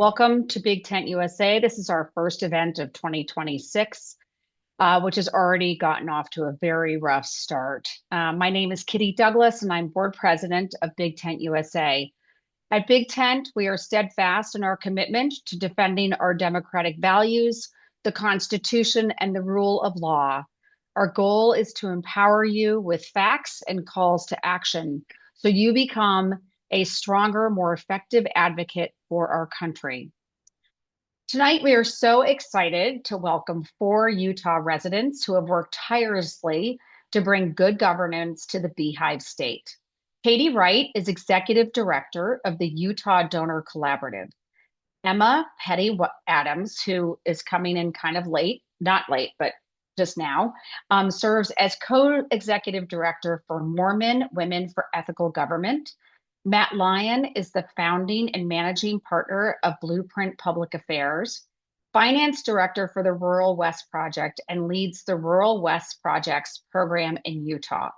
Welcome to Big Tent USA. This is our first event of 2026, which has already gotten off to a very rough start. My name is Kitty Douglas, and I'm board president of Big Tent USA. At Big Tent, we are steadfast in our commitment to defending our democratic values, the Constitution, and the rule of law. Our goal is to empower you with facts and calls to action so you become a stronger, more effective advocate for our country. Tonight, we are so excited to welcome 4 Utah residents who have worked tirelessly to bring good governance to the Beehive State. Katie Wright is Executive Director of the Utah Donor Collaborative. Emma Petty Adams, who is coming in kind of late, not late, but just now, serves as co-executive director for Mormon Women for Ethical Government. Matt Lyon is the founding and managing partner of Blueprint Public Affairs, finance director for the Rural West Project, and leads the Rural West Project's program in Utah.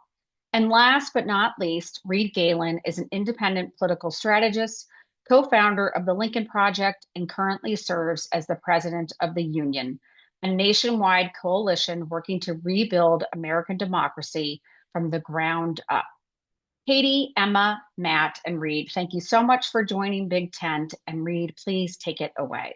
And last but not least, Reed Galen is an independent political strategist, co-founder of the Lincoln Project, and currently serves as the president of the Union, a nationwide coalition working to rebuild American democracy from the ground up. Katie, Emma, Matt, and Reed, thank you so much for joining Big Tent. And Reed, please take it away.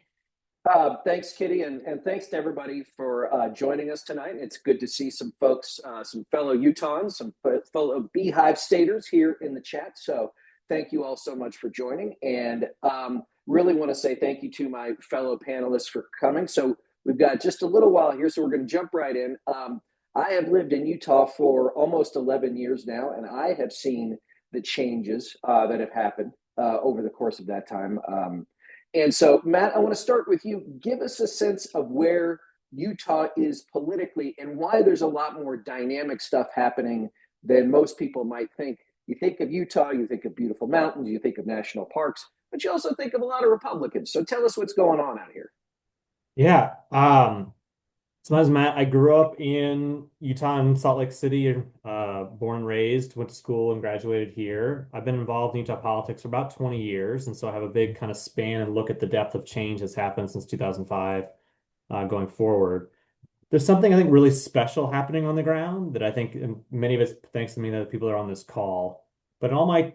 Thanks, Kitty, and thanks to everybody for joining us tonight. It's good to see some folks, some fellow Utahns, some fellow Beehive Staters here in the chat. So thank you all so much for joining, and really want to say thank you to my fellow panelists for coming. So we've got just a little while here, so we're going to jump right in. I have lived in Utah for almost 11 years now, and I have seen the changes that have happened over the course of that time. And so, Matt, I want to start with you. Give us a sense of where Utah is politically and why there's a lot more dynamic stuff happening than most people might think. You think of Utah, you think of beautiful mountains, you think of national parks, but you also think of a lot of Republicans. So tell us what's going on out here. Yeah. So my name is Matt. I grew up in Utah in Salt Lake City, born and raised, went to school and graduated here. I've been involved in Utah politics for about 20 years, and so I have a big kind of span and look at the depth of change that's happened since 2005 going forward. There's something I think really special happening on the ground that I think, and many of it's thanks to me that people are on this call. But in all my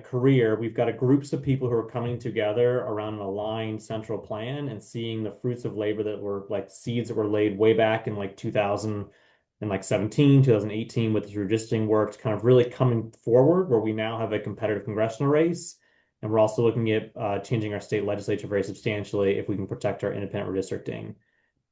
career, we've got groups of people who are coming together around an aligned central plan and seeing the fruits of labor that were like seeds that were laid way back in like 2017, 2018 with the redistricting work kind of really coming forward, where we now have a competitive congressional race. And we're also looking at changing our state legislature very substantially if we can protect our independent redistricting.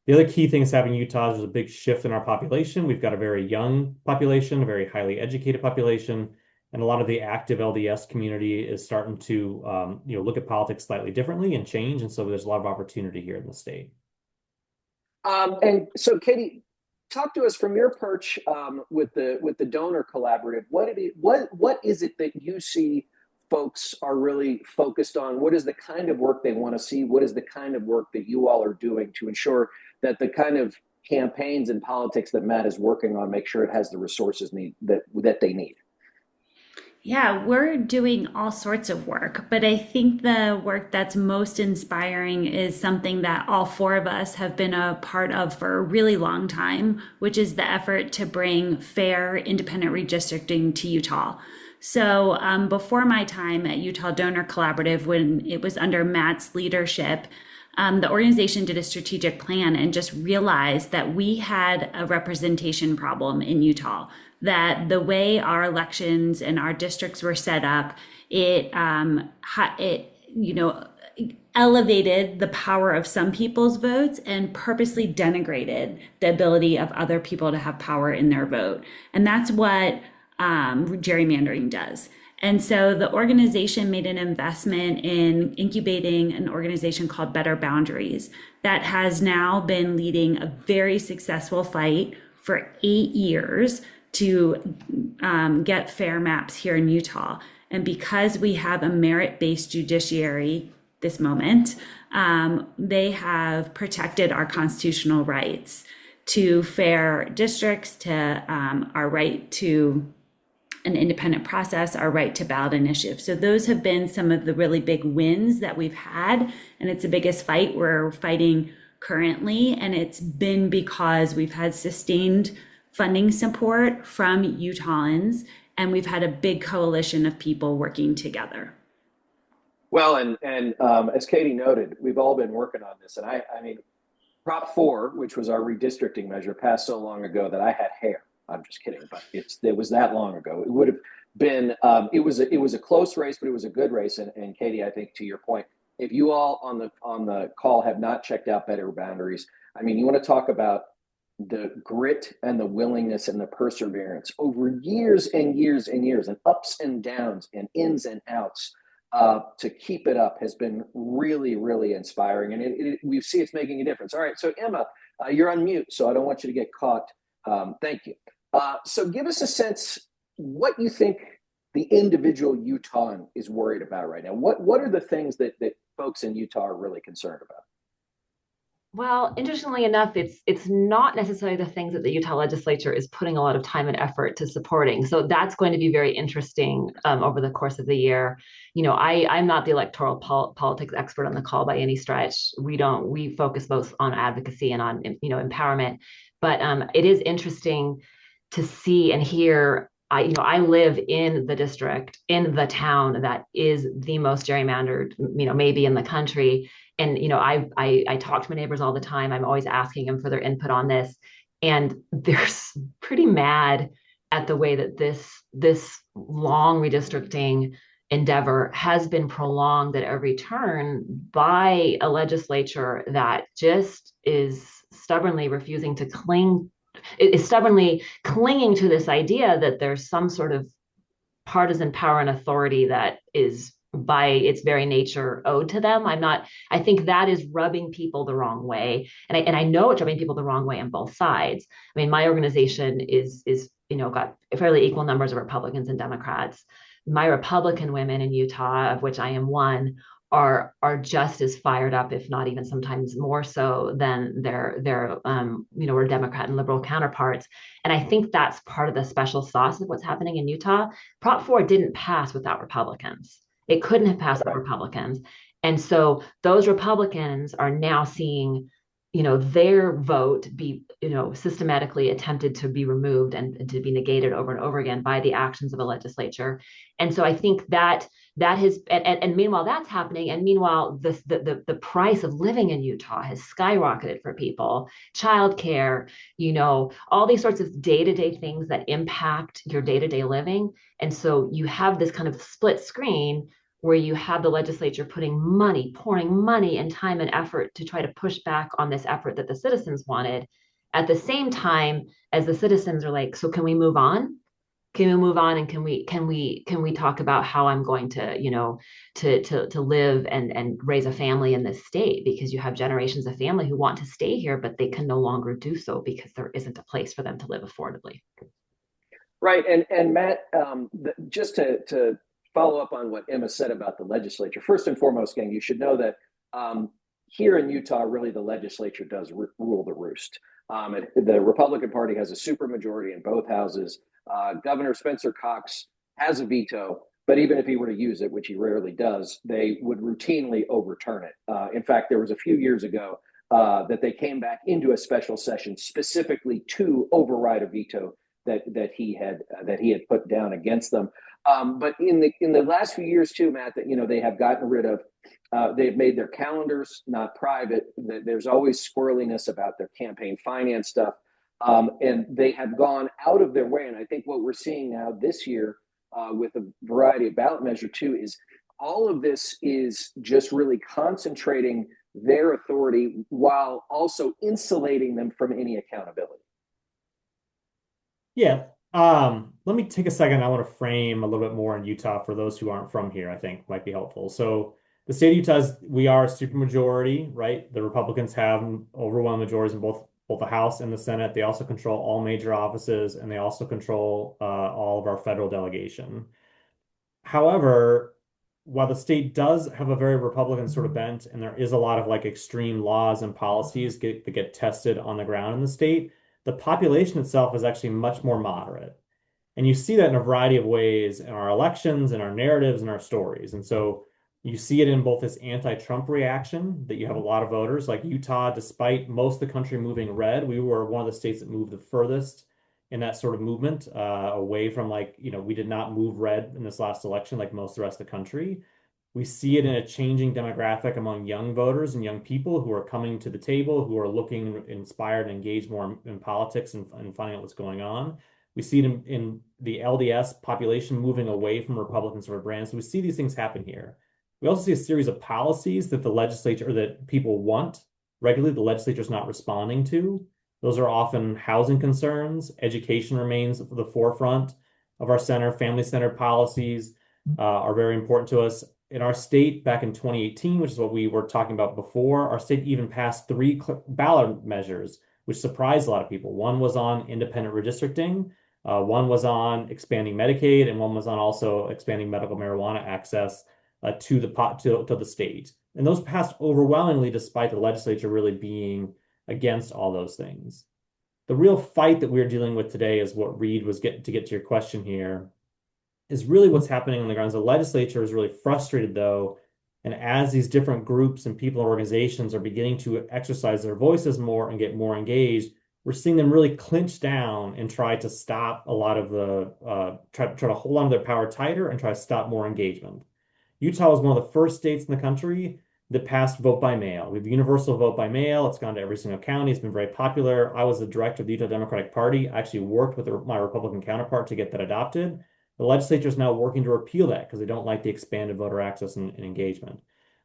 The other key thing that's happening in Utah is there's a big shift in our population. We've got a very young population, a very highly educated population, and a lot of the active LDS community is starting to look at politics slightly differently and change. And so there's a lot of opportunity here in the state. And so, Katie, talk to us from your perch with the donor collaborative. What is it that you see folks are really focused on? What is the kind of work they want to see? What is the kind of work that you all are doing to ensure that the kind of campaigns and politics that Matt is working on make sure it has the resources that they need? Yeah, we're doing all sorts of work, but I think the work that's most inspiring is something that all 4 of us have been a part of for a really long time, which is the effort to bring fair, independent redistricting to Utah. So before my time at Utah Donor Collaborative, when it was under Matt's leadership, the organization did a strategic plan and just realized that we had a representation problem in Utah, that the way our elections and our districts were set up, it elevated the power of some people's votes and purposely denigrated the ability of other people to have power in their vote. And that's what gerrymandering does. And so the organization made an investment in incubating an organization called Better Boundaries that has now been leading a very successful fight for 8 years to get fair maps here in Utah. And because we have a merit-based judiciary this moment, they have protected our constitutional rights to fair districts, to our right to an independent process, our right to ballot initiative. So those have been some of the really big wins that we've had. And it's the biggest fight we're fighting currently. And it's been because we've had sustained funding support from Utahns, and we've had a big coalition of people working together. Well, and as Katie noted, we've all been working on this, and I mean, Prop 4, which was our redistricting measure, passed so long ago that I had hair. I'm just kidding, but it was that long ago. It would have been it was a close race, but it was a good race. And Katie, I think to your point, if you all on the call have not checked out Better Boundaries, I mean, you want to talk about the grit and the willingness and the perseverance over years and years and years, and ups and downs and ins and outs, to keep it up has been really, really inspiring. And we see it's making a difference. All right. So, Emma, you're on mute, so I don't want you to get caught. Thank you. So, give us a sense what you think the individual Utahn is worried about right now. What are the things that folks in Utah are really concerned about? Well, interestingly enough, it's not necessarily the things that the Utah legislature is putting a lot of time and effort to supporting. So that's going to be very interesting over the course of the year. I'm not the electoral politics expert on the call by any stretch. We focus both on advocacy and on empowerment. But it is interesting to see and hear. I live in the district, in the town that is the most gerrymandered, maybe in the country. And I talk to my neighbors all the time. I'm always asking them for their input on this, and they're pretty mad at the way that this long redistricting endeavor has been prolonged at every turn by a legislature that just is stubbornly refusing to is stubbornly clinging to this idea that there's some sort of partisan power and authority that is by its very nature owed to them. I think that is rubbing people the wrong way. And I know it's rubbing people the wrong way on both sides. I mean, my organization is got fairly equal numbers of Republicans and Democrats. My Republican women in Utah, of which I am one, are just as fired up, if not even sometimes more so than their Democrat and liberal counterparts. And I think that's part of the special sauce of what's happening in Utah. Prop 4 didn't pass without Republicans. It couldn't have passed without Republicans. And so those Republicans are now seeing, their vote be, systematically attempted to be removed and to be negated over and over again by the actions of a legislature. And so I think that has, and meanwhile that's happening, and meanwhile the price of living in Utah has skyrocketed for people, childcare, all these sorts of day-to-day things that impact your day-to-day living. And so you have this kind of split screen where you have the legislature pouring money and time and effort to try to push back on this effort that the citizens wanted, at the same time as the citizens are like, so can we move on? Can we move on, and can we talk about how I'm going to to live and raise a family in this state, because you have generations of family who want to stay here, but they can no longer do so because there isn't a place for them to live affordably. Right, and Matt, just to follow up on what Emma said about the legislature. First and foremost, gang, you should know that here in Utah, really the legislature does rule the roost. The Republican Party has a supermajority in both houses. Governor Spencer Cox has a veto, but even if he were to use it, which he rarely does, they would routinely overturn it. In fact, there was a few years ago that they came back into a special session specifically to override a veto that he had put down against them. But in the last few years too, Matt, that they have gotten rid of, they've made their calendars not private. There's always squirreliness about their campaign finance stuff, and they have gone out of their way. And I think what we're seeing now this year with a variety of ballot measure too is all of this is just really concentrating their authority while also insulating them from any accountability. Yeah. Let me take a second. I want to frame a little bit more in Utah for those who aren't from here, I think might be helpful. So the state of Utah we are a supermajority, right? The Republicans have overwhelming majorities in both the House and the Senate. They also control all major offices, and they also control all of our federal delegation. However, while the state does have a very Republican sort of bent, and there is a lot of like extreme laws and policies that get tested on the ground in the state, the population itself is actually much more moderate. And you see that in a variety of ways in our elections, in our narratives, in our stories. And so you see it in both this anti-Trump reaction that you have a lot of voters like Utah, despite most of the country moving red, we were one of the states that moved the furthest in that sort of movement, away from we did not move red in this last election like most of the rest of the country. We see it in a changing demographic among young voters and young people who are coming to the table, who are looking inspired and engaged more in politics and finding out what's going on. We see it in the LDS population moving away from Republican sort of brands. So we see these things happen here. We also see a series of policies that the legislature or that people want regularly, the legislature is not responding to. Those are often housing concerns. Education remains at the forefront of our center. Family-centered policies are very important to us. In our state back in 2018, which is what we were talking about before, our state even passed 3 ballot measures, which surprised a lot of people. One was on independent redistricting, one was on expanding Medicaid, and one was on also expanding medical marijuana access to the state. And those passed overwhelmingly, despite the legislature really being against all those things. The real fight that we're dealing with today is what Reed was to get to your question here, is really what's happening on the grounds. The legislature is really frustrated, though, and as these different groups and people and organizations are beginning to exercise their voices more and get more engaged, we're seeing them really clinch down and try to stop a lot of try to hold on to their power tighter and try to stop more engagement. Utah was one of the first states in the country that passed vote by mail. We have universal vote by mail. It's gone to every single county. It's been very popular. I was the director of the Utah Democratic Party. I actually worked with my Republican counterpart to get that adopted. The legislature is now working to repeal that because they don't like the expanded voter access and engagement.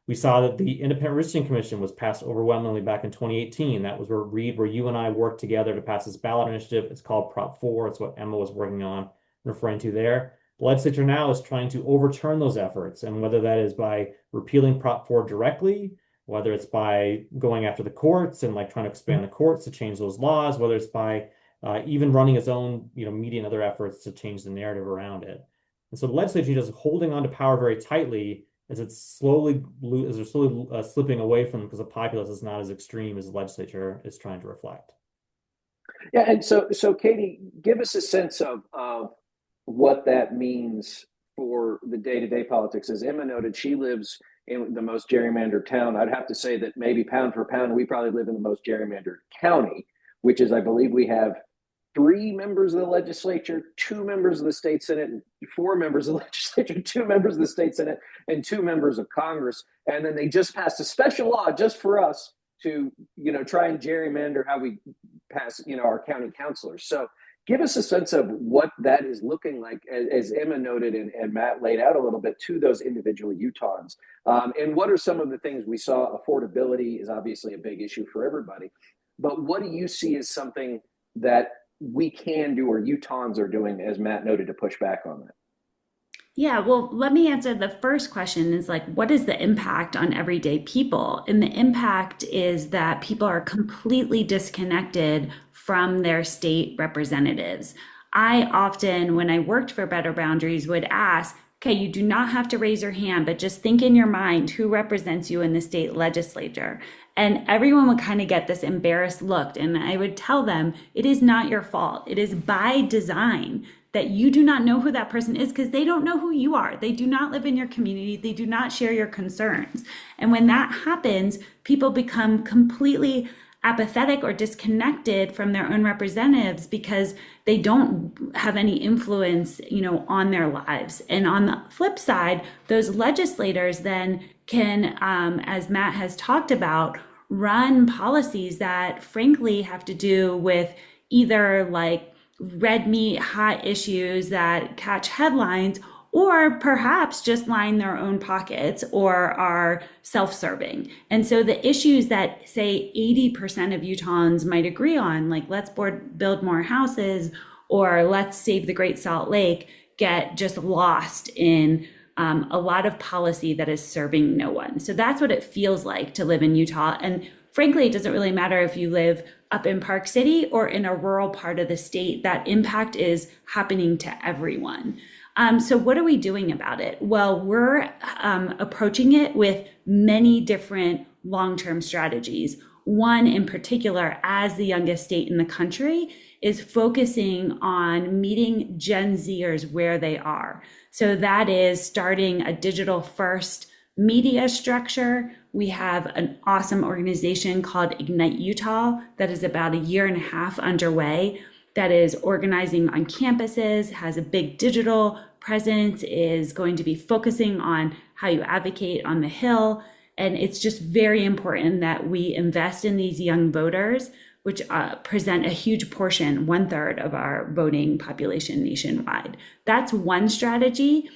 We saw that the Independent Redistricting Commission was passed overwhelmingly back in 2018. That was where you and I worked together to pass this ballot initiative. It's called Prop 4. It's what Emma was working on, referring to there. The legislature now is trying to overturn those efforts, and whether that is by repealing Prop 4 directly, whether it's by going after the courts and trying to expand the courts to change those laws, whether it's by even running its own media and other efforts to change the narrative around it. And so the legislature is holding on to power very tightly as they're slowly slipping away from them because the populace is not as extreme as the legislature is trying to reflect. Yeah, and so Katie, give us a sense of what that means for the day-to-day politics. As Emma noted, she lives in the most gerrymandered town. I'd have to say that maybe pound for pound, we probably live in the most gerrymandered county, which is, I believe we have 3 members of the legislature, 2 members of the state senate, and 4 members of the legislature, 2 members of the state senate, and 2 members of Congress. And then they just passed a special law just for us to, try and gerrymander how we pass, our county councilors. So give us a sense of what that is looking like, as Emma noted and Matt laid out a little bit, to those individual Utahns. And what are some of the things we saw? Affordability is obviously a big issue for everybody. But what do you see as something that we can do or Utahns are doing, as Matt noted, to push back on that? Yeah, well, let me answer the first question is what is the impact on everyday people? And the impact is that people are completely disconnected from their state representatives. I often, when I worked for Better Boundaries, would ask, okay, you do not have to raise your hand, but just think in your mind who represents you in the state legislature. And everyone would kind of get this embarrassed look. And I would tell them, it is not your fault. It is by design that you do not know who that person is because they don't know who you are. They do not live in your community. They do not share your concerns. And when that happens, people become completely apathetic or disconnected from their own representatives because they don't have any influence, on their lives. And on the flip side, those legislators then can, as Matt has talked about, run policies that frankly have to do with either red meat, hot issues that catch headlines, or perhaps just line their own pockets or are self-serving. And so the issues that, say, 80% of Utahns might agree on, let's build more houses or let's save the Great Salt Lake, get just lost in a lot of policy that is serving no one. So that's what it feels like to live in Utah. And frankly, it doesn't really matter if you live up in Park City or in a rural part of the state. That impact is happening to everyone. So what are we doing about it? Well, we're approaching it with many different long-term strategies. One in particular, as the youngest state in the country, is focusing on meeting Gen Zers where they are. So that is starting a digital first media structure. We have an awesome organization called Ignite Utah that is about a year and a half underway, that is organizing on campuses, has a big digital presence, is going to be focusing on how you advocate on the Hill. And it's just very important that we invest in these young voters, which present a huge portion, 1/3 of our voting population nationwide. That's one strategy.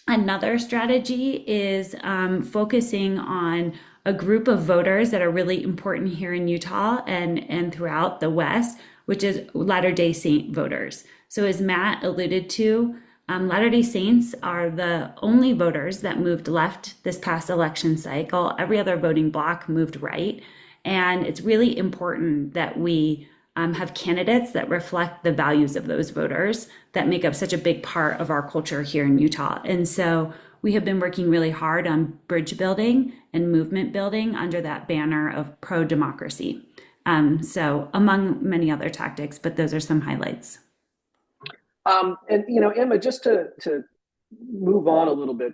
Another strategy is focusing on a group of voters that are really important here in Utah and throughout the West, which is Latter-day Saint voters. So as Matt alluded to, Latter-day Saints are the only voters that moved left this past election cycle. Every other voting bloc moved right. And it's really important that we have candidates that reflect the values of those voters that make up such a big part of our culture here in Utah. And so we have been working really hard on bridge building and movement building under that banner of pro-democracy. So among many other tactics, but those are some highlights. And Emma, just to move on a little bit,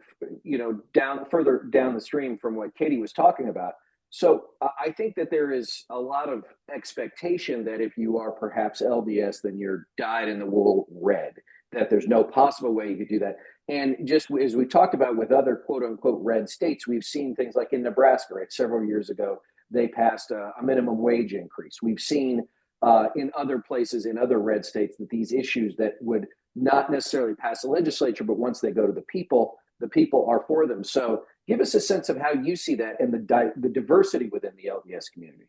further down the stream from what Katie was talking about. So I think that there is a lot of expectation that if you are perhaps LDS, then you're dyed in the wool red, that there's no possible way you could do that. And just as we talked about with other quote unquote red states, we've seen things like in Nebraska, right? Several years ago, they passed a minimum wage increase. We've seen in other places, in other red states, that these issues that would not necessarily pass the legislature, but once they go to the people are for them. So give us a sense of how you see that and the diversity within the LDS community.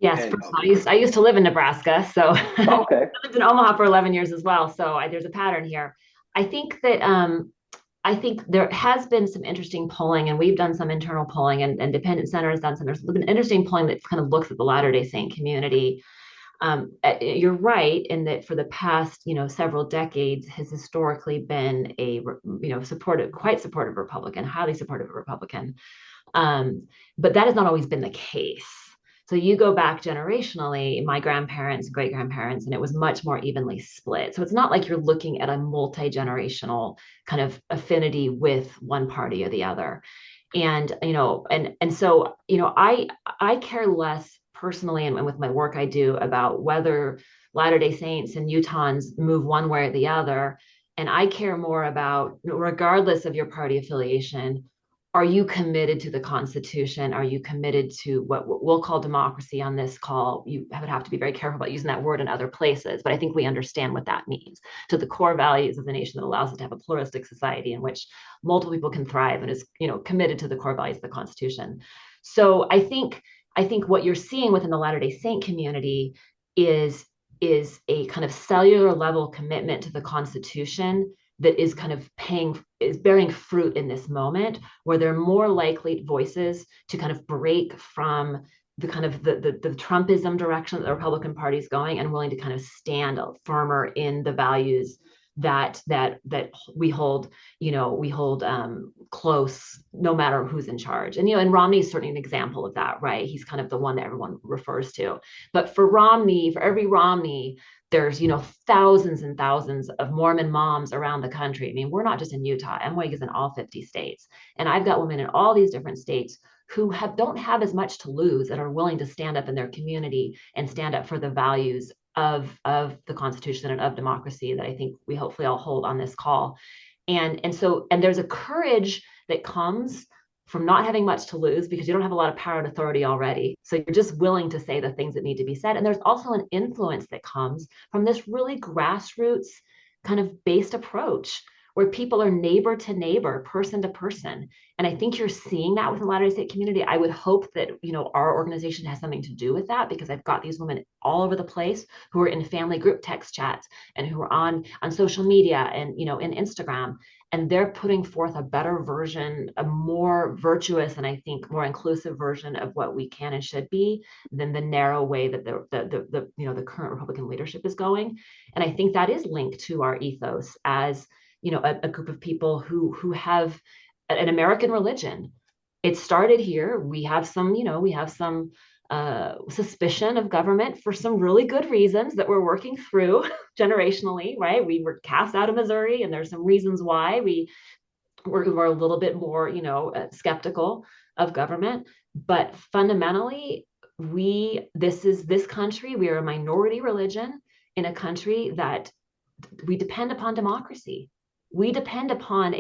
Yes, I used to live in Nebraska, so okay. I lived in Omaha for 11 years as well. So there's a pattern here. I think there has been some interesting polling, and we've done some internal polling, and Independent Center has done some. There's been interesting polling that kind of looks at the Latter-day Saint community. You're right in that for the past, several decades has historically been a, quite supportive Republican, highly supportive Republican. But that has not always been the case. So you go back generationally, my grandparents, great grandparents, and it was much more evenly split. So it's not like you're looking at a multi-generational kind of affinity with one party or the other. And, so, I care less personally and with my work I do about whether Latter-day Saints and Utahns move one way or the other. And I care more about, regardless of your party affiliation, are you committed to the Constitution? Are you committed to what we'll call democracy on this call? You would have to be very careful about using that word in other places, but I think we understand what that means. To the core values of the nation that allows us to have a pluralistic society in which multiple people can thrive and is, committed to the core values of the Constitution. So I think what you're seeing within the Latter-day Saint community is a kind of cellular level commitment to the Constitution that is kind of bearing fruit in this moment, where they're more likely voices to kind of break from the kind of the Trumpism direction that the Republican Party is going, and willing to kind of stand firmer in the values that we hold close, no matter who's in charge. And Romney is certainly an example of that, right? He's kind of the one that everyone refers to. But for every Romney, there's thousands and thousands of Mormon moms around the country. I mean, we're not just in Utah. MWAG is in all 50 states, and I've got women in all these different states who don't have as much to lose and are willing to stand up in their community and stand up for the values of the Constitution and of democracy that I think we hopefully all hold on this call. And there's a courage that comes from not having much to lose because you don't have a lot of power and authority already. So you're just willing to say the things that need to be said. And there's also an influence that comes from this really grassroots kind of based approach where people are neighbor to neighbor, person to person. And I think you're seeing that with the Latter-day Saint community. I would hope that, our organization has something to do with that, because I've got these women all over the place who are in family group text chats and who are on social media and, in Instagram. And they're putting forth a better version, a more virtuous and I think more inclusive version of what we can and should be than the narrow way that the current Republican leadership is going. And I think that is linked to our ethos as a group of people who have an American religion. It started here. We have some suspicion of government for some really good reasons that we're working through generationally, right? We were cast out of Missouri, and there's some reasons why we're a little bit more, skeptical of government. But fundamentally, this country, we are a minority religion in a country that we depend upon democracy. We depend upon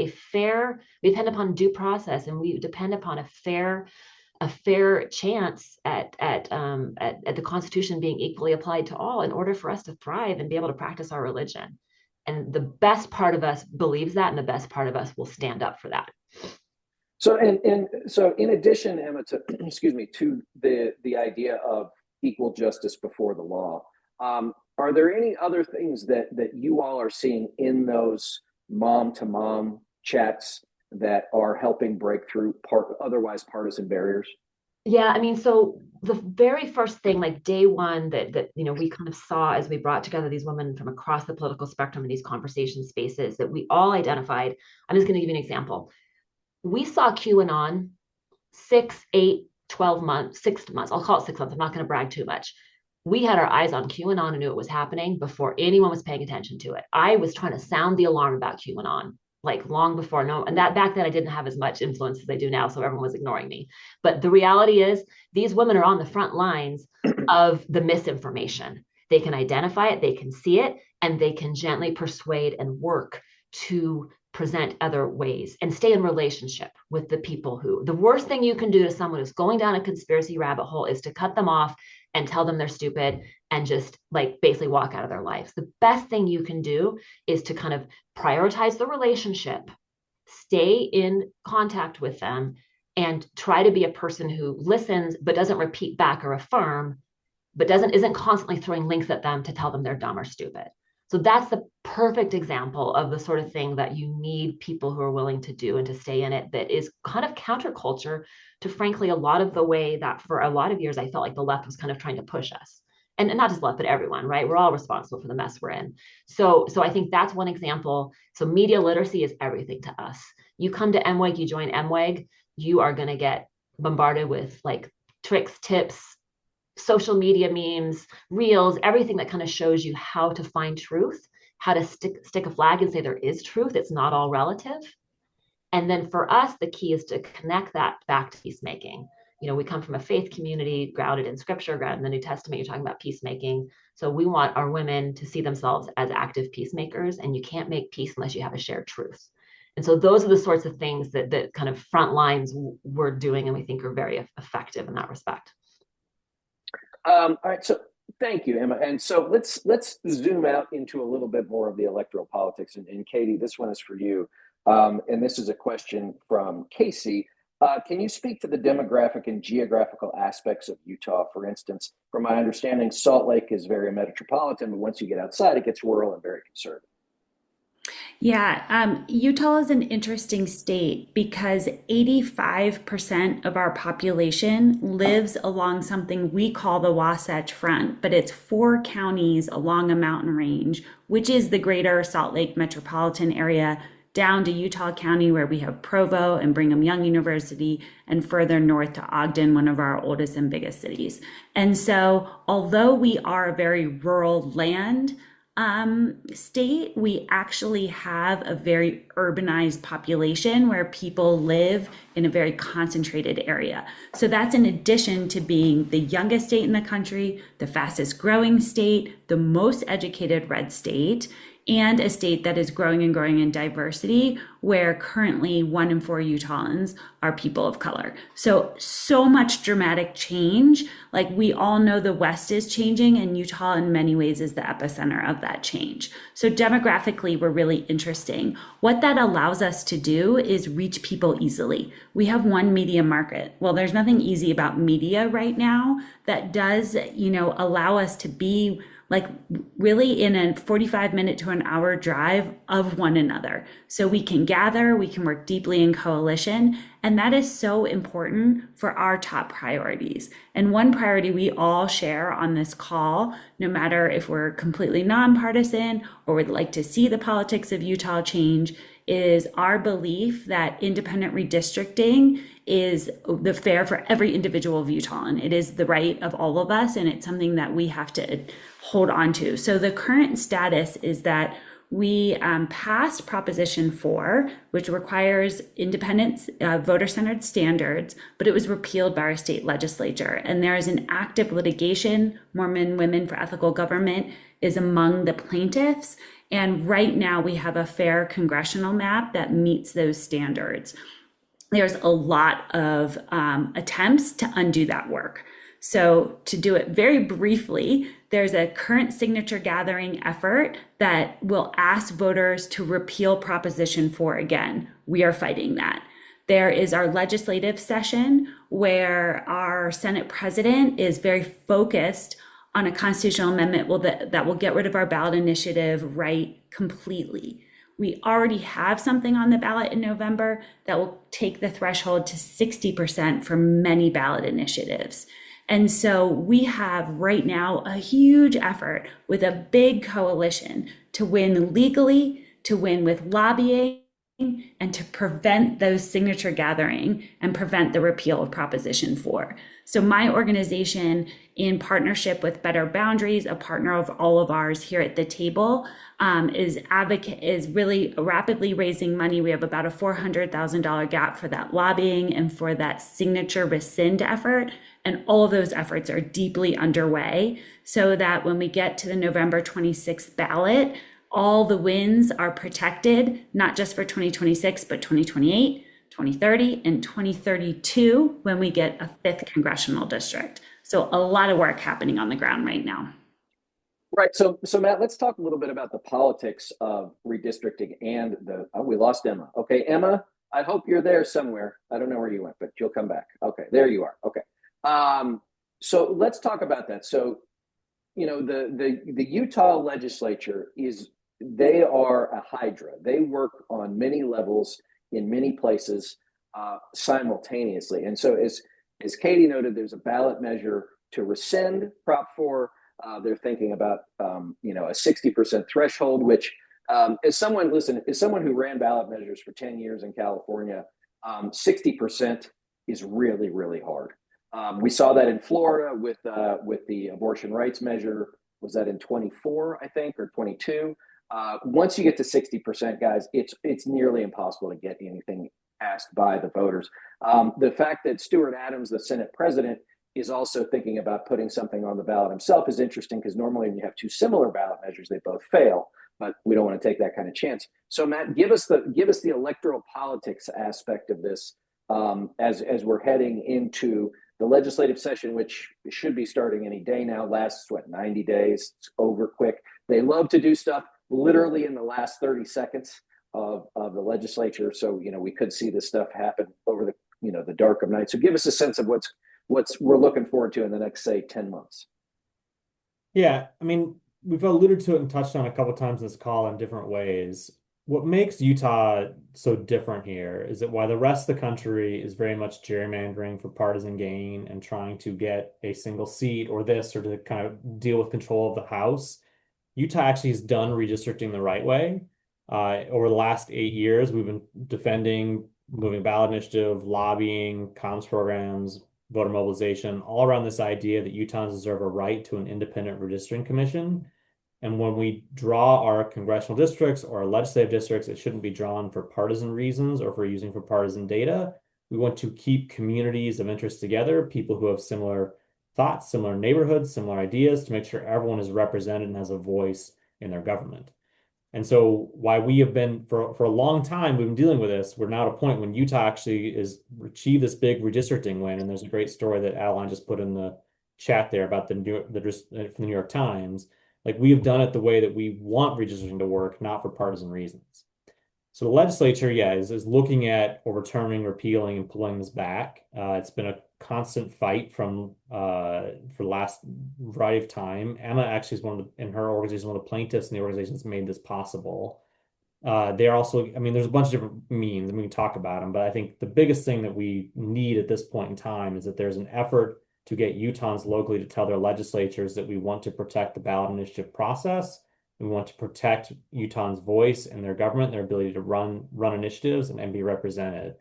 due process, and we depend upon a fair chance at the Constitution being equally applied to all in order for us to thrive and be able to practice our religion. And the best part of us believes that, and the best part of us will stand up for that. So so in addition, Emma, to excuse me, to the idea of equal justice before the law, are there any other things that you all are seeing in those mom to mom chats that are helping break through otherwise partisan barriers? Yeah, I mean, so the very first thing, like day one, that we kind of saw as we brought together these women from across the political spectrum in these conversation spaces that we all identified. I'm just going to give you an example. We saw QAnon 6, 8, 12 months, 6 months. I'll call it 6 months. I'm not going to brag too much. We had our eyes on QAnon and knew it was happening before anyone was paying attention to it. I was trying to sound the alarm about QAnon like long before. No, and that back then I didn't have as much influence as I do now, so everyone was ignoring me. But the reality is these women are on the front lines of the misinformation. They can identify it, they can see it, and they can gently persuade and work to present other ways and stay in relationship with the people who. The worst thing you can do to someone who's going down a conspiracy rabbit hole is to cut them off and tell them they're stupid and just like basically walk out of their lives. The best thing you can do is to kind of prioritize the relationship, stay in contact with them, and try to be a person who listens but doesn't repeat back or affirm, but isn't constantly throwing links at them to tell them they're dumb or stupid. So that's the perfect example of the sort of thing that you need people who are willing to do and to stay in it, that is kind of counterculture to, frankly, a lot of the way that for a lot of years I felt like the left was kind of trying to push us. And not just left, but everyone, right? We're all responsible for the mess we're in. So I think that's one example. So media literacy is everything to us. You come to MWEG, you join MWEG, you are going to get bombarded with like tricks, tips, social media memes, reels, everything that kind of shows you how to find truth, how to stick a flag and say there is truth. It's not all relative. And then for us, the key is to connect that back to peacemaking. We come from a faith community grounded in scripture, grounded in the New Testament. You're talking about peacemaking. So we want our women to see themselves as active peacemakers, and you can't make peace unless you have a shared truth. And so those are the sorts of things that kind of front lines we're doing, and we think are very effective in that respect. All right, so thank you, Emma. And so let's zoom out into a little bit more of the electoral politics. And Katie, this one is for you. And this is a question from Casey. Can you speak to the demographic and geographical aspects of Utah? For instance, from my understanding, Salt Lake is very metropolitan, but once you get outside, it gets rural and very conservative. Yeah, Utah is an interesting state because 85% of our population lives along something we call the Wasatch Front, but it's 4 counties along a mountain range, which is the greater Salt Lake metropolitan area, down to Utah County, where we have Provo and Brigham Young University, and further north to Ogden, one of our oldest and biggest cities. And so, although we are a very rural land state, we actually have a very urbanized population where people live in a very concentrated area. So that's in addition to being the youngest state in the country, the fastest growing state, the most educated red state, and a state that is growing and growing in diversity, where currently 1 in 4 Utahns are people of color. So much dramatic change. Like, we all know the West is changing, and Utah in many ways is the epicenter of that change. So demographically, we're really interesting. What that allows us to do is reach people easily. We have one media market. Well, there's nothing easy about media right now that does, allow us to be like really in a 45-minute to an hour drive of one another. So we can gather, we can work deeply in coalition, And that is so important for our top priorities. And one priority we all share on this call, no matter if we're completely nonpartisan or would like to see the politics of Utah change, is our belief that independent redistricting is the fair for every individual of Utah. And it is the right of all of us, and it's something that we have to hold on to. So the current status is that we passed Proposition 4, which requires independent voter-centered standards, but it was repealed by our state legislature. And there is an active litigation. Mormon Women for Ethical Government is among the plaintiffs. And right now we have a fair congressional map that meets those standards. There's a lot of attempts to undo that work. So to do it very briefly, there's a current signature gathering effort that will ask voters to repeal Proposition 4 again. We are fighting that. There is our legislative session where our Senate president is very focused on a constitutional amendment that will get rid of our ballot initiative right completely. We already have something on the ballot in November that will take the threshold to 60% for many ballot initiatives. And so we have right now a huge effort with a big coalition to win legally, to win with lobbying, and to prevent those signature gathering and prevent the repeal of Proposition 4. So my organization, in partnership with Better Boundaries, a partner of all of ours here at the table, is really rapidly raising money. We have about a $400,000 gap for that lobbying and for that signature rescind effort. And all of those efforts are deeply underway so that when we get to the November 26th ballot, all the wins are protected, not just for 2026, but 2028, 2030, and 2032 when we get a 5th congressional district. So a lot of work happening on the ground right now. Right. So Matt, let's talk a little bit about the politics of redistricting and we lost Emma. Okay, Emma, I hope you're there somewhere. I don't know where you went, but you'll come back. Okay, there you are. Okay. So let's talk about that. So, the Utah legislature they are a hydra. They work on many levels in many places simultaneously. And so as Katie noted, there's a ballot measure to rescind Prop 4. They're thinking about, a 60% threshold, which as someone who ran ballot measures for 10 years in California, 60% is really, really hard. We saw that in Florida with the abortion rights measure. Was that in 24, I think, or 22? Once you get to 60%, guys, it's nearly impossible to get anything passed by the voters. The fact that Stuart Adams, the Senate president, is also thinking about putting something on the ballot himself is interesting because normally when you have two similar ballot measures, they both fail, but we don't want to take that kind of chance. So Matt, give us the electoral politics aspect of this as we're heading into the legislative session, which should be starting any day now, lasts 90 days. It's over quick. They love to do stuff literally in the last 30 seconds of the legislature. So, we could see this stuff happen over the dark of night. So give us a sense of what's we're looking forward to in the next, say, 10 months. Yeah, I mean, we've alluded to it and touched on a couple times in this call in different ways. What makes Utah so different here is that while the rest of the country is very much gerrymandering for partisan gain and trying to get a single seat or this or to kind of deal with control of the House, Utah actually has done redistricting the right way. Over the last 8 years, we've been defending moving ballot initiative, lobbying, comms programs, voter mobilization, all around this idea that Utahns deserve a right to an independent redistricting commission. And when we draw our congressional districts or our legislative districts, it shouldn't be drawn for partisan reasons or for using for partisan data. We want to keep communities of interest together, people who have similar thoughts, similar neighborhoods, similar ideas, to make sure everyone is represented and has a voice in their government. And so why we have been, for a long time, we've been dealing with this, we're now at a point when Utah actually is achieved this big redistricting win. And there's a great story that Adeline just put in the chat there about from the New York Times. Like, we have done it the way that we want redistricting to work, not for partisan reasons. So the legislature, is looking at overturning, repealing, and pulling this back. It's been a constant fight for the last variety of time. Emma actually is in her organization, one of the plaintiffs in the organization that's made this possible. They're also, I mean, there's a bunch of different means, and we can talk about them, but I think the biggest thing that we need at this point in time is that there's an effort to get Utahns locally to tell their legislatures that we want to protect the ballot initiative process. We want to protect Utahns' voice and their government, their ability to run initiatives and be represented.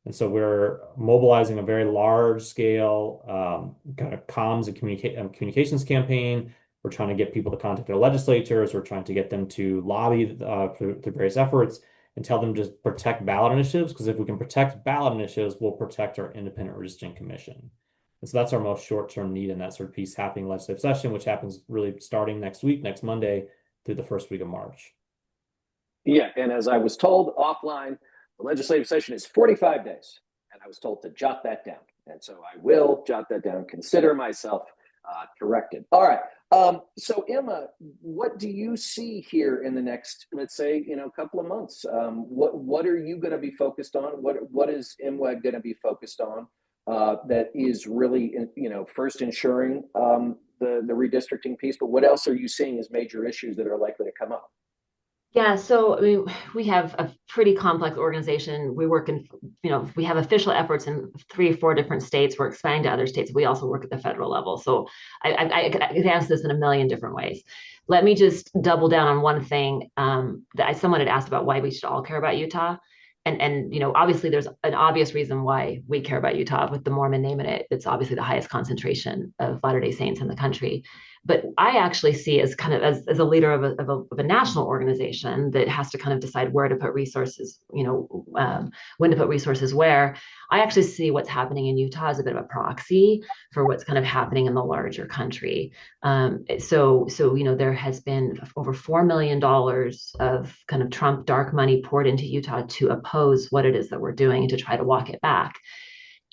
And so we're mobilizing a very large scale kind of comms and communications campaign. We're trying to get people to contact their legislatures. We're trying to get them to lobby through various efforts and tell them to protect ballot initiatives. Because if we can protect ballot initiatives, we'll protect our independent redistricting commission. And so that's our most short-term need in that sort of piece happening legislative session, which happens really starting next week, next Monday, through the first week of March. Yeah, and as I was told offline, the legislative session is 45 days, and I was told to jot that down. And so I will jot that down, consider myself corrected. All right. So Emma, what do you see here in the next, let's say, couple of months? What are you going to be focused on? What is MWEG going to be focused on that is really, first ensuring the redistricting piece? But what else are you seeing as major issues that are likely to come up? Yeah, so I mean, we have a pretty complex organization. We work in, we have official efforts in 3 or 4 different states. We're expanding to other states. We also work at the federal level. So I could answer this in a million different ways. Let me just double down on one thing that someone had asked about why we should all care about Utah. And obviously there's an obvious reason why we care about Utah with the Mormon name in it. It's obviously the highest concentration of Latter-day Saints in the country. But I actually see as kind of as a leader of a national organization that has to kind of decide where to put resources, when to put resources where. I actually see what's happening in Utah as a bit of a proxy for what's kind of happening in the larger country. So there has been over $4 million of kind of Trump dark money poured into Utah to oppose what it is that we're doing and to try to walk it back.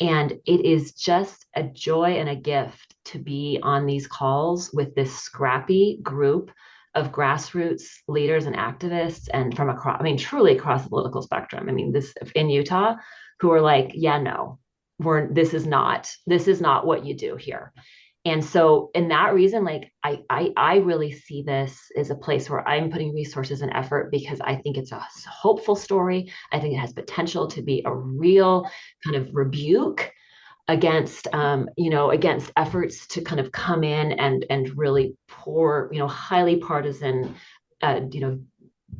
And it is just a joy and a gift to be on these calls with this scrappy group of grassroots leaders and activists and from across, I mean, truly across the political spectrum. I mean, this in Utah, who are like, yeah, no, this is not what you do here. And so in that reason, like I really see this as a place where I'm putting resources and effort because I think it's a hopeful story. I think it has potential to be a real kind of rebuke against against efforts to kind of come in and really pour highly partisan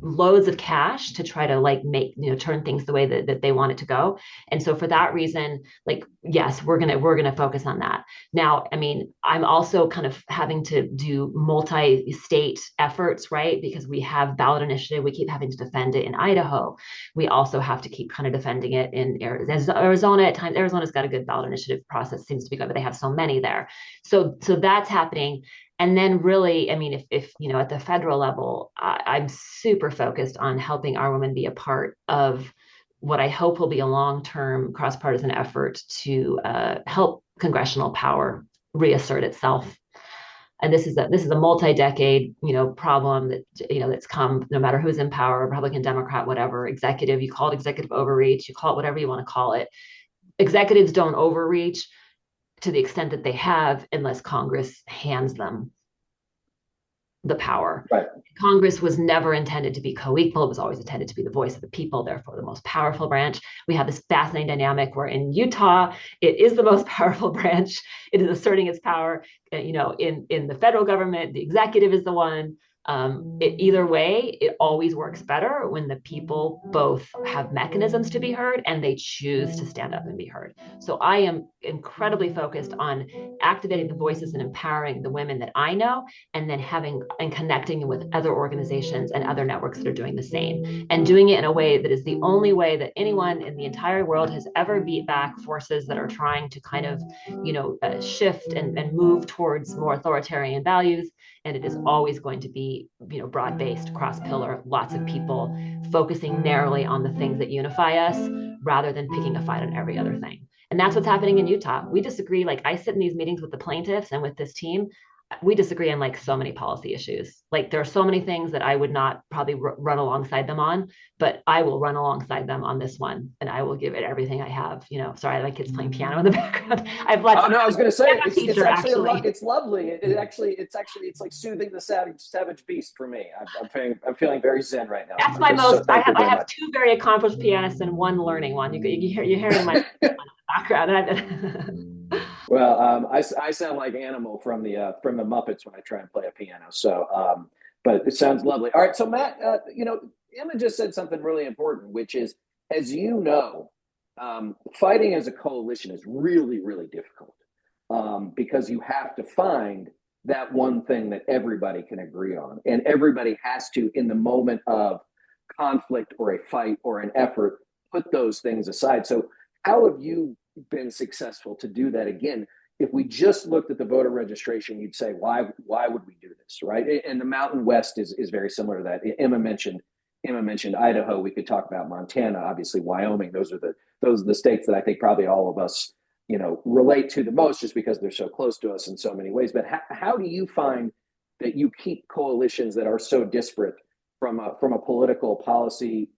loads of cash to try to like make turn things the way that they want it to go. And so for that reason, like, yes, we're gonna focus on that. Now, I mean, I'm also kind of having to do multi-state efforts, right? Because we have ballot initiative, we keep having to defend it in Idaho. We also have to keep kind of defending it in Arizona. At times Arizona's got a good ballot initiative process, seems to be good, but they have so many there. So that's happening. And then really, I mean, if at the federal level, I'm super focused on helping our women be a part of what I hope will be a long-term cross-partisan effort to help congressional power reassert itself. And this is a multi-decade problem that that's come no matter who's in power, Republican, Democrat, whatever, executive. You call it executive overreach, you call it whatever you want to call it. Executives don't overreach to the extent that they have unless Congress hands them the power. Right. Congress was never intended to be co-equal. It was always intended to be the voice of the people, therefore the most powerful branch. We have this fascinating dynamic where in Utah, it is the most powerful branch. It is asserting its power. In the federal government, the executive is the one. Either way, it always works better when the people both have mechanisms to be heard and they choose to stand up and be heard. So I am incredibly focused on activating the voices and empowering the women that I know, and then having and connecting with other organizations and other networks that are doing the same, and doing it in a way that is the only way that anyone in the entire world has ever beat back forces that are trying to kind of, shift and move towards more authoritarian values. And it is always going to be, broad-based, cross-pillar, lots of people focusing narrowly on the things that unify us rather than picking a fight on every other thing. And that's what's happening in Utah. We disagree. Like I sit in these meetings with the plaintiffs and with this team. we disagree on like so many policy issues. Like there are so many things that I would not probably run alongside them on, but I will run alongside them on this one, and I will give it everything I have. Sorry, my kids playing piano in the background. I've let. Oh no, I was going to say I'm a it's teacher, actually actually. it's lovely. It's like soothing the savage beast for me. I'm feeling very zen right now. That's my Just so most. I thank you have I very have much. two very accomplished pianists and one learning one. You're hearing my background. Well, I sound like Animal from the Muppets when I try and play a piano. So, but it sounds lovely. All right, so Matt, Emma just said something really important, which is, as you know, fighting as a coalition is really, really difficult because you have to find that one thing that everybody can agree on, and everybody has to, in the moment of conflict or a fight or an effort, put those things aside. So, how have you been successful to do that? Again, if we just looked at the voter registration, you'd say, why would we do this, right? And the Mountain West is very similar to that. Emma mentioned Idaho. We could talk about Montana, obviously Wyoming. Those are the states that I think probably all of us relate to the most, just because they're so close to us in so many ways. But how do you find that you keep coalitions that are so disparate from a political policy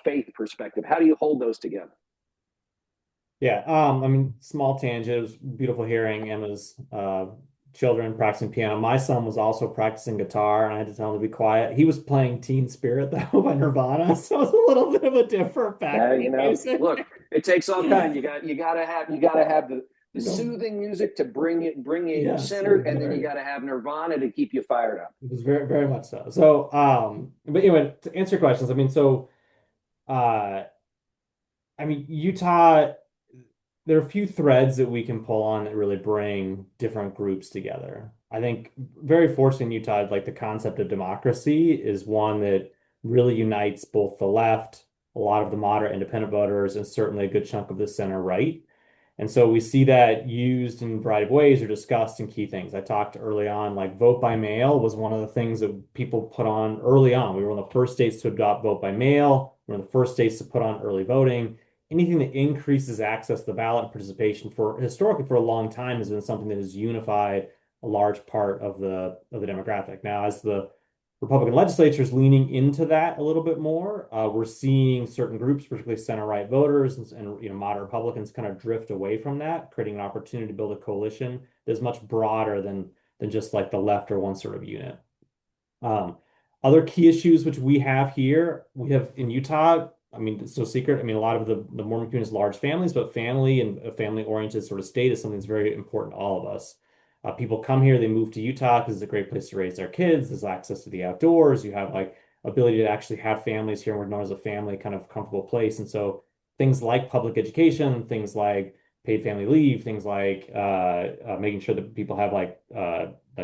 faith perspective? How do you hold those together? Yeah, I mean, small tangent. It was beautiful hearing Emma's children practicing piano. My son was also practicing guitar, and I had to tell him to be quiet. He was playing Teen Spirit though by Nirvana, so it's a little bit of a different background music. Look, it takes all kind. You gotta have the soothing music to bring you Yes, centered, and then you gotta have Nirvana to keep you fired up. it was very, very much so. So, but anyway, to answer your questions, I mean, uh, Utah, there are a few threads that we can pull on that really bring different groups together. I think very fortunate in Utah, like the concept of democracy is one that really unites both the left, a lot of the moderate independent voters, and certainly a good chunk of the center right. And so we see that used in a variety of ways or discussed in key things. I talked early on, like vote by mail was one of the things that people put on early on. We were one of the first states to adopt vote by mail. We were one of the first states to put on early voting. Anything that increases access to the ballot and participation for historically for a long time has been something that has unified a large part of the demographic. Now, as the Republican legislature is leaning into that a little bit more, we're seeing certain groups, particularly center-right voters and moderate Republicans, kind of drift away from that, creating an opportunity to build a coalition that is much broader than just like the left or one sort of unit. Other key issues which we have here, we have in Utah. I mean, it's no secret. I mean, a lot of the Mormon community is large families, but family and a family-oriented sort of state is something that's very important to all of us. People come here, they move to Utah because it's a great place to raise their kids. There's access to the outdoors. You have like ability to actually have families here. We're known as a family kind of comfortable place. And so things like public education, things like paid family leave, things like making sure that people have like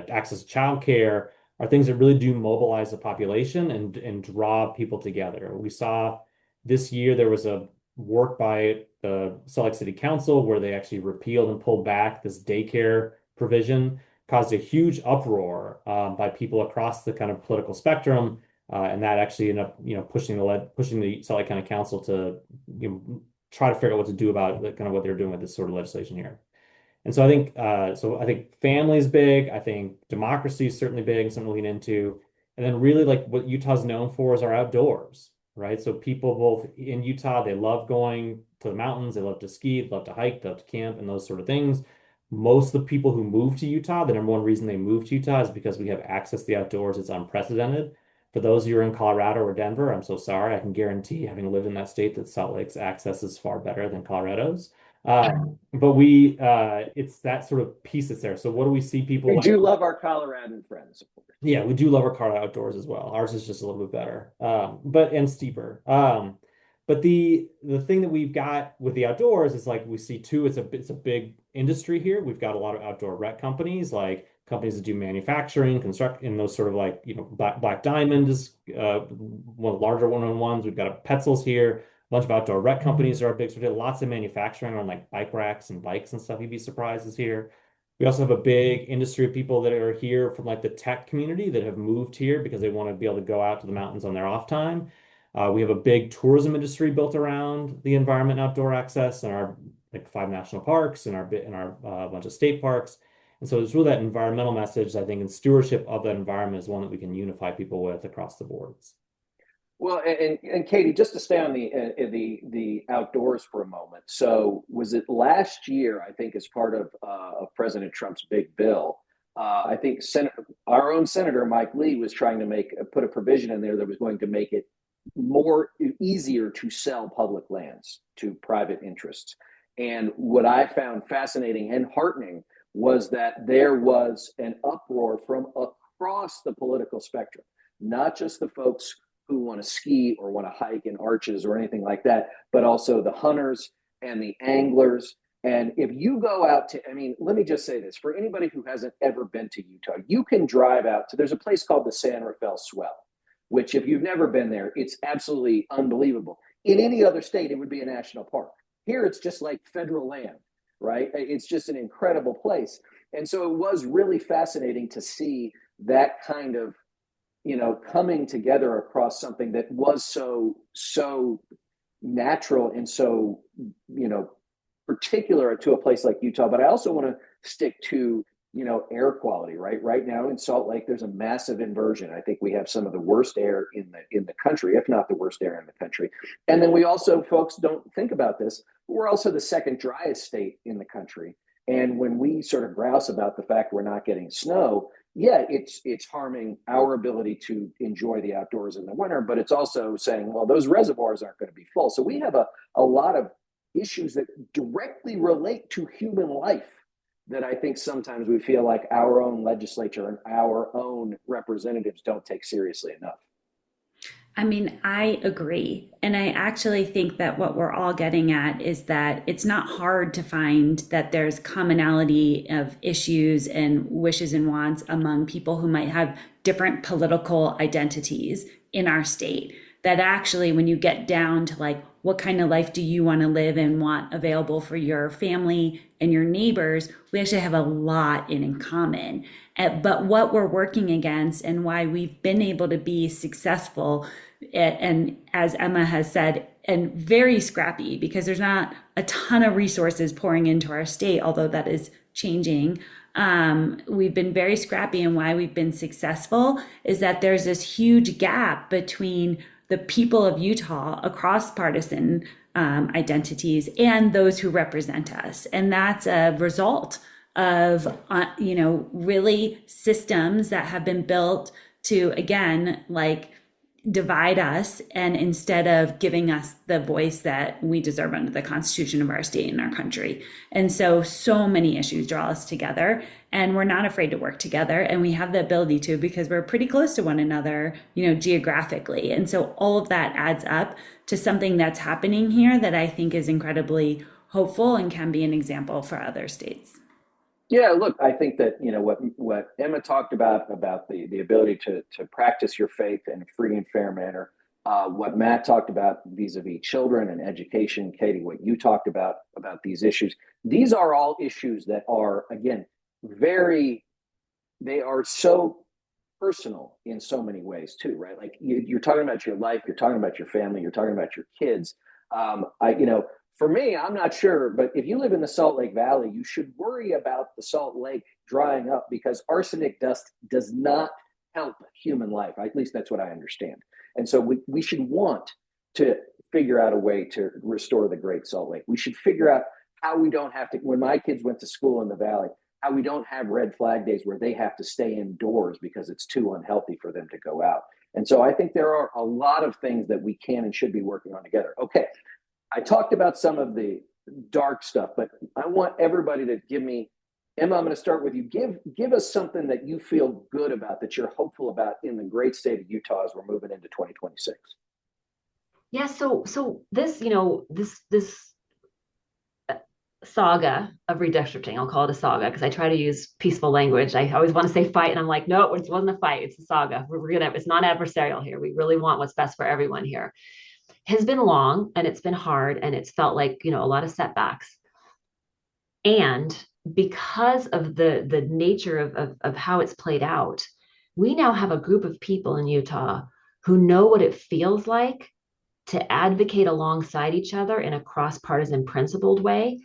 access to childcare are things that really do mobilize the population and draw people together. We saw this year there was a work by the Salt Lake City Council where they actually repealed and pulled back this daycare provision, caused a huge uproar by people across the kind of political spectrum, and that actually ended up pushing the Salt Lake County Council to try to figure out what to do about kind of what they're doing with this sort of legislation here. And so I think family is big. I think democracy is certainly big and something to lean into. And then really like what Utah's known for is our outdoors, right? So people both in Utah, they love going to the mountains, they love to ski, they love to hike, they love to camp and those sort of things. Most of the people who move to Utah, the number one reason they move to Utah is because we have access to the outdoors. It's unprecedented. For those of you who are in Colorado or Denver, I'm so sorry. I can guarantee, having lived in that state, that Salt Lake's access is far better than Colorado's. But it's that sort of piece that's there. So what do we see people We like? do love our Coloradan friends, of course. Yeah, we do love our Colorado outdoors as well. Ours is just a little bit better, and steeper. But the thing that we've got with the outdoors is like we see too, it's a big industry here. We've got a lot of outdoor rec companies, like companies that do manufacturing, construct in those sort of like, Black Diamond is one of the larger one-on-ones. We've got a Petzl's here, a bunch of outdoor rec companies are our big sort of lots of manufacturing on like bike racks and bikes and stuff. You'd be surprised is here. We also have a big industry of people that are here from like the tech community that have moved here because they want to be able to go out to the mountains on their off time. We have a big tourism industry built around the environment and outdoor access and our like 5 national parks and our bunch of state parks. And so it's really that environmental message, I think, and stewardship of the environment is one that we can unify people with across the boards. Well, and Katie, just to stay on the outdoors for a moment. So, was it last year? I think as part of President Trump's big bill, I think our own Senator Mike Lee was trying to put a provision in there that was going to make it more easier to sell public lands to private interests. And what I found fascinating and heartening was that there was an uproar from across the political spectrum, not just the folks who want to ski or want to hike in arches or anything like that, but also the hunters and the anglers. And if you go out to, I mean, let me just say this, for anybody who hasn't ever been to Utah, you can drive out to, there's a place called the San Rafael Swell, which if you've never been there, it's absolutely unbelievable. In any other state, it would be a national park. Here, it's just like federal land, right? It's just an incredible place. And so it was really fascinating to see that kind of, coming together across something that was so natural and so, particular to a place like Utah. But I also want to stick to, air quality, right? Right now in Salt Lake, there's a massive inversion. I think we have some of the worst air in the country, if not the worst air in the country. And then we also, folks don't think about this, but we're also the second driest state in the country. And when we sort of grouse about the fact we're not getting snow, yeah, it's harming our ability to enjoy the outdoors in the winter, but it's also saying, well, those reservoirs aren't going to be full. So we have a lot of issues that directly relate to human life that I think sometimes we feel like our own legislature and our own representatives don't take seriously enough. I mean, I agree. And I actually think that what we're all getting at is that it's not hard to find that there's commonality of issues and wishes and wants among people who might have different political identities in our state. That actually, when you get down to like, what kind of life do you want to live and want available for your family and your neighbors, we actually have a lot in common. But what we're working against and why we've been able to be successful, and as Emma has said, and very scrappy, because there's not a ton of resources pouring into our state, although that is changing. We've been very scrappy, and why we've been successful is that there's this huge gap between the people of Utah across partisan identities and those who represent us. And that's a result of, really systems that have been built to, again, like divide us, and instead of giving us the voice that we deserve under the Constitution of our state and our country. And so many issues draw us together, and we're not afraid to work together, and we have the ability to because we're pretty close to one another, geographically. And so all of that adds up to something that's happening here that I think is incredibly hopeful and can be an example for other states. Yeah, look, I think that what Emma talked about the ability to practice your faith in a free and fair manner, what Matt talked about vis-a-vis children and education, Katie, what you talked about these issues. These are all issues that are, again, they are so personal in so many ways too, right? Like you're talking about your life, you're talking about your family, you're talking about your kids. For me, I'm not sure, but if you live in the Salt Lake Valley, you should worry about the Salt Lake drying up because arsenic dust does not help human life. At least that's what I understand. And so we should want to figure out a way to restore the Great Salt Lake. We should figure out how we don't have to, when my kids went to school in the Valley, how we don't have red flag days where they have to stay indoors because it's too unhealthy for them to go out. And so I think there are a lot of things that we can and should be working on together. Okay. I talked about some of the dark stuff, but I want everybody to give me, Emma, I'm going to start with you. Give us something that you feel good about, that you're hopeful about in the great state of Utah as we're moving into 2026. Yeah, so this, this saga of redistricting, I'll call it a saga because I try to use peaceful language. I always want to say fight, and I'm like, no, it wasn't a fight. It's a saga. It's not adversarial here. We really want what's best for everyone here. Has been long and it's been hard and it's felt like, a lot of setbacks. And because of the nature of how it's played out, we now have a group of people in Utah who know what it feels like to advocate alongside each other in a cross-partisan principled way.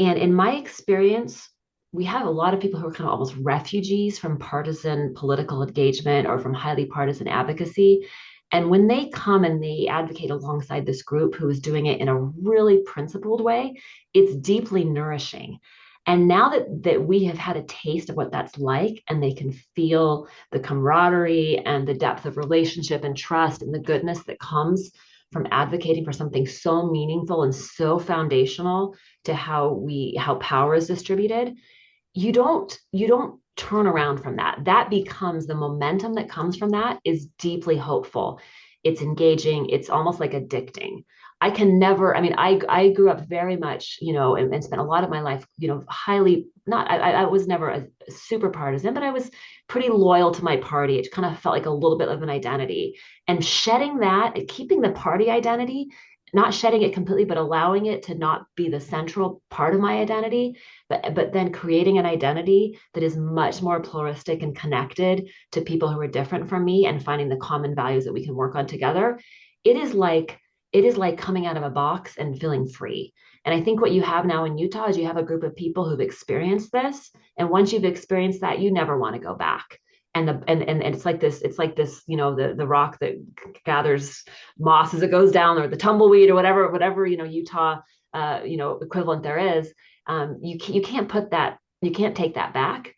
And in my experience, we have a lot of people who are kind of almost refugees from partisan political engagement or from highly partisan advocacy. And when they come and they advocate alongside this group who is doing it in a really principled way, it's deeply nourishing. And now that we have had a taste of what that's like, and they can feel the camaraderie and the depth of relationship and trust and the goodness that comes from advocating for something so meaningful and so foundational to how power is distributed, you don't turn around from that. That becomes the momentum that comes from that is deeply hopeful. It's engaging. It's almost like addicting. I can never, I mean, I grew up very much, and spent a lot of my life, highly, not, I was never a super partisan, but I was pretty loyal to my party. It kind of felt like a little bit of an identity. And shedding that, keeping the party identity, not shedding it completely, but allowing it to not be the central part of my identity, but then creating an identity that is much more pluralistic and connected to people who are different from me and finding the common values that we can work on together. It is like coming out of a box and feeling free. And I think what you have now in Utah is you have a group of people who've experienced this. And once you've experienced that, you never want to go back. And it's like this, the rock that gathers moss as it goes down, or the tumbleweed, or whatever Utah equivalent there is. You can't take that back.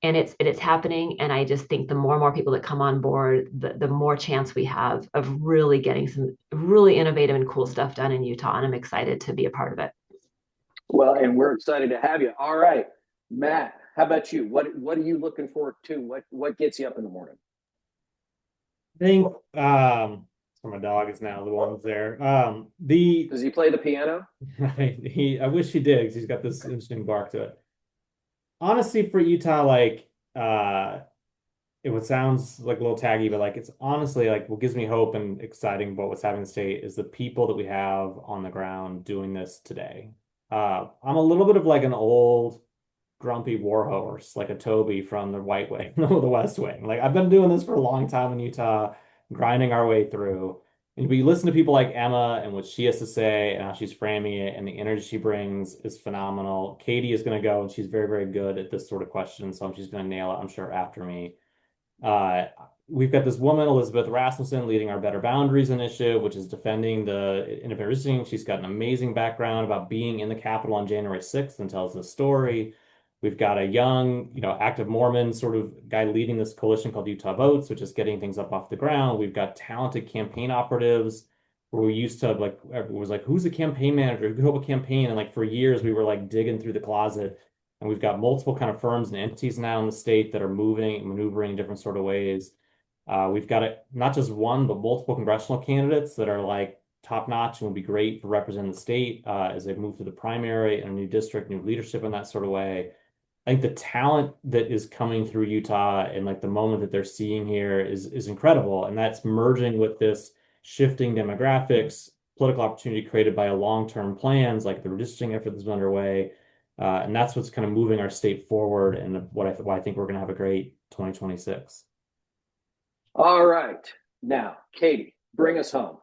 And it's happening. And I just think the more and more people that come on board, the more chance we have of really getting some really innovative and cool stuff done in Utah. And I'm excited to be a part of it. Well, and we're excited to have you. All right, Matt, how about you? What are you looking forward to? What gets you up in the morning? I think my dog is now the one's there. Does he play the piano? I wish he did, because he's got this interesting bark to it. Honestly, for Utah, like it would sounds like a little taggy, but like it's honestly like what gives me hope and exciting about what's happening in the state is the people that we have on the ground doing this today. I'm a little bit of like an old grumpy warhorse, like a Toby from the White Wing, the West Wing. Like I've been doing this for a long time in Utah, grinding our way through. And we listen to people like Emma and what she has to say and how she's framing it, and the energy she brings is phenomenal. Katie is going to go, and she's very, very good at this sort of question, so she's going to nail it, I'm sure, after me. We've got this woman, Elizabeth Rasmussen, leading our Better Boundaries initiative, which is defending the independent redistricting. She's got an amazing background about being in the Capitol on January 6th and tells this story. We've got a young, active Mormon sort of guy leading this coalition called Utah Votes, which is getting things up off the ground. We've got talented campaign operatives where we used to like, everyone was like, who's the campaign manager? Who could help a campaign? And like for years, we were like digging through the closet. And we've got multiple kind of firms and entities now in the state that are moving and maneuvering in different sort of ways. We've got not just one, but multiple congressional candidates that are like top notch and would be great for representing the state as they move through the primary and a new district, new leadership in that sort of way. I think the talent that is coming through Utah and like the moment that they're seeing here is incredible. And that's merging with this shifting demographics, political opportunity created by a long-term plans like the redistricting effort that's underway. And that's what's kind of moving our state forward and why I think we're going to have a great 2026. All right. Now, Katie, bring us home.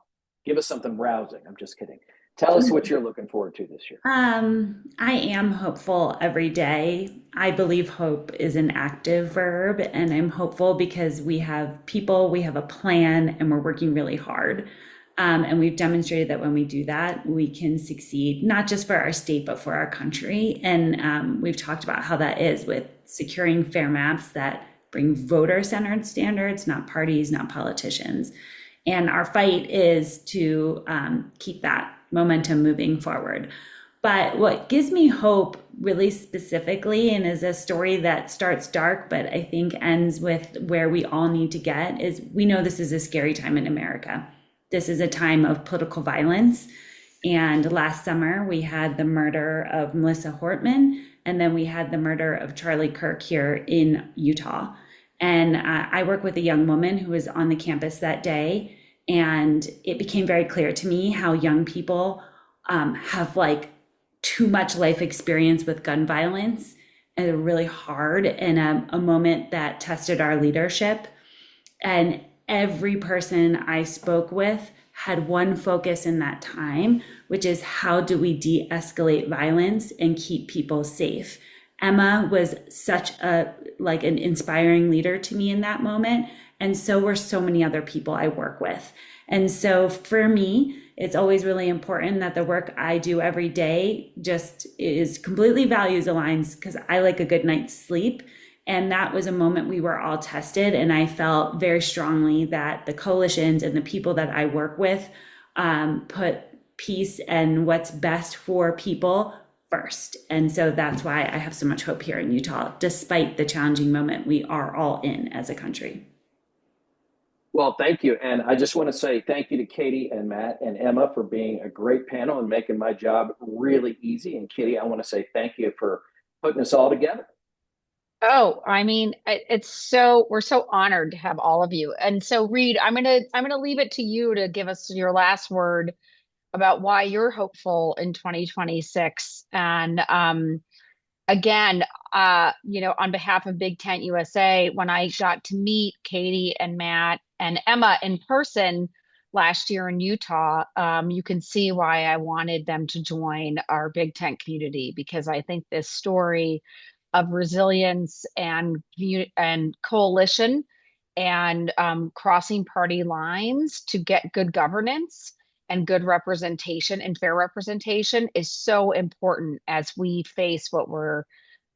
Give us something rousing. I'm just kidding. Tell us what you're looking forward to this year. I am hopeful every day. I believe hope is an active verb, and I'm hopeful because we have people, we have a plan, and we're working really hard. And we've demonstrated that when we do that, we can succeed, not just for our state, but for our country. And we've talked about how that is with securing fair maps that bring voter-centered standards, not parties, not politicians. And our fight is to keep that momentum moving forward. But what gives me hope really specifically, and is a story that starts dark, but I think ends with where we all need to get, is we know this is a scary time in America. This is a time of political violence. And last summer, we had the murder of Melissa Hortman, and then we had the murder of Charlie Kirk here in Utah. And I work with a young woman who was on the campus that day, and it became very clear to me how young people have like too much life experience with gun violence, and really hard, and a moment that tested our leadership. And every person I spoke with had one focus in that time, which is how do we de-escalate violence and keep people safe? Emma was such a like an inspiring leader to me in that moment. And so were so many other people I work with. And so for me, it's always really important that the work I do every day just is completely values aligned because I like a good night's sleep. And that was a moment we were all tested. And I felt very strongly that the coalitions and the people that I work with put peace and what's best for people first. And so that's why I have so much hope here in Utah, despite the challenging moment we are all in as a country. Well, thank you. And I just want to say thank you to Katie and Matt and Emma for being a great panel and making my job really easy. And Katie, I want to say thank you for putting us all together. Oh, I mean, we're so honored to have all of you. And so Reed, I'm gonna leave it to you to give us your last word about why you're hopeful in 2026. And again, on behalf of Big Tent USA, when I got to meet Katie and Matt and Emma in person last year in Utah, you can see why I wanted them to join our Big Tent community, because I think this story of resilience and coalition and crossing party lines to get good governance and good representation and fair representation is so important as we face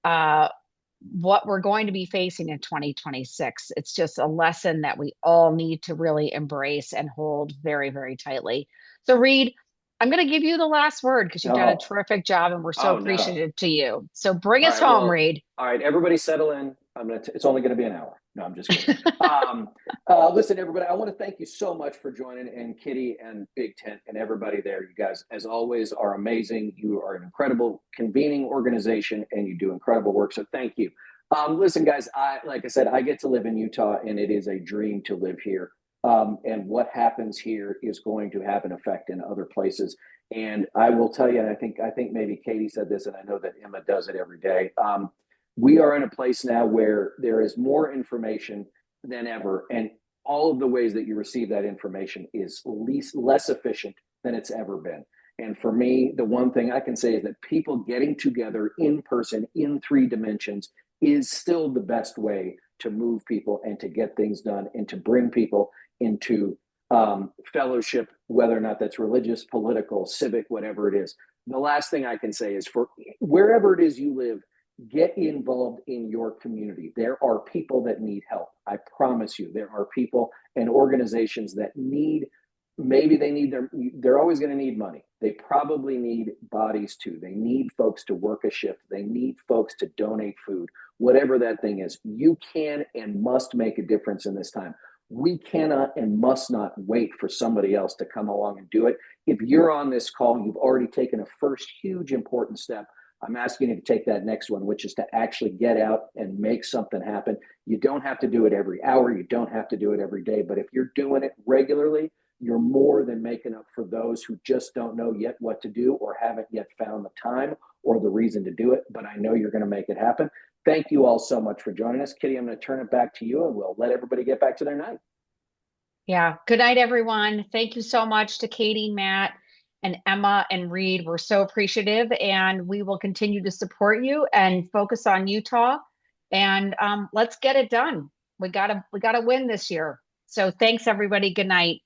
uh, what we're going to be facing in 2026. It's just a lesson that we all need to really embrace and hold very, very tightly. So, Reed, I'm going to give you the last word because you've done a Oh, terrific job and we're so oh no. appreciative to you. So, bring All us right. home, Well, Reed. all right. Everybody settle in. It's only going to be an hour. No, I'm just kidding. Listen, everybody, I want to thank you so much for joining, and Kitty and Big Tent and everybody there. You guys, as always, are amazing. You are an incredible convening organization and you do incredible work. So thank you. Listen, guys, like I said, I get to live in Utah and it is a dream to live here. And what happens here is going to have an effect in other places. And I will tell you, and I think maybe Katie said this, and I know that Emma does it every day. We are in a place now where there is more information than ever, and all of the ways that you receive that information is less efficient than it's ever been. And for me, the one thing I can say is that people getting together in person in 3 dimensions is still the best way to move people and to get things done and to bring people into fellowship, whether or not that's religious, political, civic, whatever it is. The last thing I can say is for wherever it is you live, get involved in your community. There are people that need help. I promise you, there are people and organizations that maybe they're always going to need money. They probably need bodies too. They need folks to work a shift. They need folks to donate food, whatever that thing is. You can and must make a difference in this time. We cannot and must not wait for somebody else to come along and do it. If you're on this call, you've already taken a first huge important step. I'm asking you to take that next one, which is to actually get out and make something happen. You don't have to do it every hour. You don't have to do it every day. But if you're doing it regularly, you're more than making up for those who just don't know yet what to do or haven't yet found the time or the reason to do it. But I know you're going to make it happen. Thank you all so much for joining us. Kitty, I'm going to turn it back to you and we'll let everybody get back to their night. Yeah. Good night, everyone. Thank you so much to Katie, Matt, and Emma and Reed. We're so appreciative, and we will continue to support you and focus on Utah. And let's get it done. We gotta win this year. So thanks, everybody. Good night.